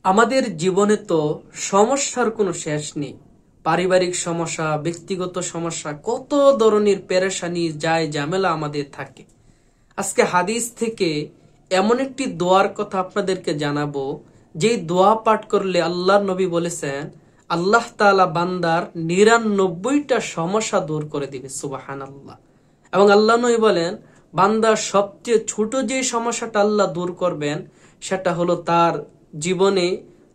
আমাদের জীবনে তো সমস্যার কোনো শেষ নেই। পারিবারিক সমস্যা, ব্যক্তিগত সমস্যা, কত ধরনের পেরেশানি যায় ঝামেলা আমাদের থাকে। আজকে হাদিস থেকে এমন একটি দোয়ার কথা আপনাদেরকে জানাবো, যেই দোয়া পাঠ করলে আল্লাহর নবী বলেছেন আল্লাহ তাআলা বান্দার ৯৯টা সমস্যা দূর করে দিবে। সুবহানাল্লাহ। এবং আল্লাহ নবী বলেন বান্দার সবচেয়ে ছোট যে সমস্যাটা আল্লাহ দূর করবেন সেটা হলো তার জীবনে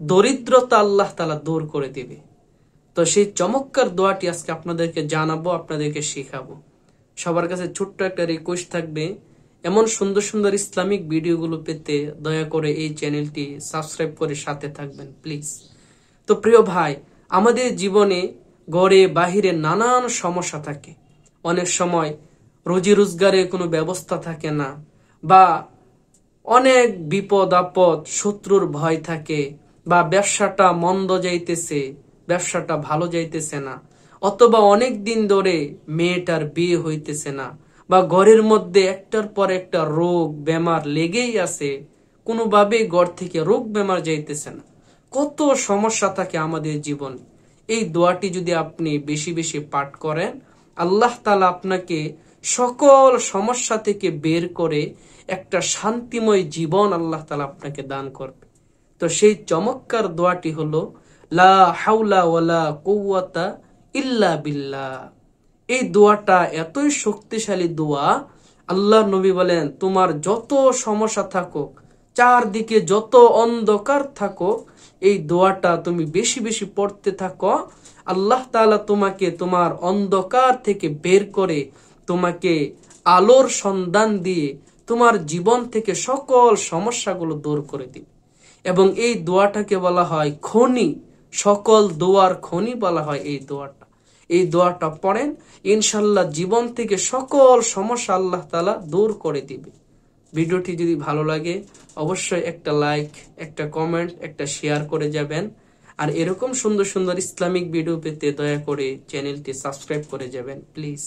দরিদ্রতা আল্লাহ তাআলা দূর করে দিবে। তো সেই চমৎকার দোয়াটি আজকে আপনাদেরকে জানাবো, আপনাদেরকে শেখাবো। সবার কাছে ছোট্ট একটা রিকোয়েস্ট থাকবে, এমন সুন্দর সুন্দর ইসলামিক ভিডিওগুলো পেতে দয়া করে এই চ্যানেলটি সাবস্ক্রাইব করে সাথে থাকবেন প্লিজ। তো প্রিয় ভাই, আমাদের জীবনে গড়ে বাহিরে নানান সমস্যা থাকে। অনেক সময় রুজি রোজগারের কোনো ব্যবস্থা থাকে না, বা অনেক বিপদ আপদ, শত্রুর ভয় থাকে, বা ব্যবসাটা মন্দ যাইতেছে, ব্যবসাটা ভালো যাইতেছে না, অথবা অনেক দিন ধরে মেয়েটার বিয়ে হইতেছে না, বা ঘরের মধ্যে একটার পর একটা রোগ বেমার লেগেই আছে, কোনোভাবেই ঘর থেকে রোগ বেমার যাইতেছে না। কত সমস্যা থাকে আমাদের জীবনে। এই দোয়াটি যদি আপনি বেশি বেশি পাঠ করেন, আল্লাহ তাআলা আপনাকে সকল সমস্যা থেকে বের করে একটা শান্তিময় জীবন আল্লাহ তাআলা আপনাকে দান করবে। তো সেই চমৎকার দোয়াটি হলো লা হাওলা ওয়ালা কুওয়াতা ইল্লা বিল্লাহ। এই দোয়াটা এতই শক্তিশালী দোয়া, আল্লাহ নবী বলেন তোমার যত সমস্যা থাকুক, চারদিকে যত অন্ধকার থাকুক, এই দোয়াটা তুমি বেশি বেশি পড়তে থাকো, আল্লাহ তাআলা তোমাকে তোমার অন্ধকার থেকে বের করে তোমাকে আলোর সন্ধান দিয়ে তোমার জীবন থেকে সকল সমস্যাগুলো দূর করে দিবে। এবং এই দোয়াটাকে বলা হয় খনি, সকল দোয়ার খনি বলা হয় এই দোয়াটা। এই দোয়াটা পড়েন, ইনশাল্লাহ জীবন থেকে সকল সমস্যা আল্লাহ তাআলা দূর করে দিবে। ভিডিওটি যদি ভালো লাগে অবশ্যই একটা লাইক, একটা কমেন্ট, একটা শেয়ার করে যাবেন। আর এরকম সুন্দর সুন্দর ইসলামিক ভিডিও পেতে দয়া করে চ্যানেলটি সাবস্ক্রাইব করে যাবেন প্লিজ।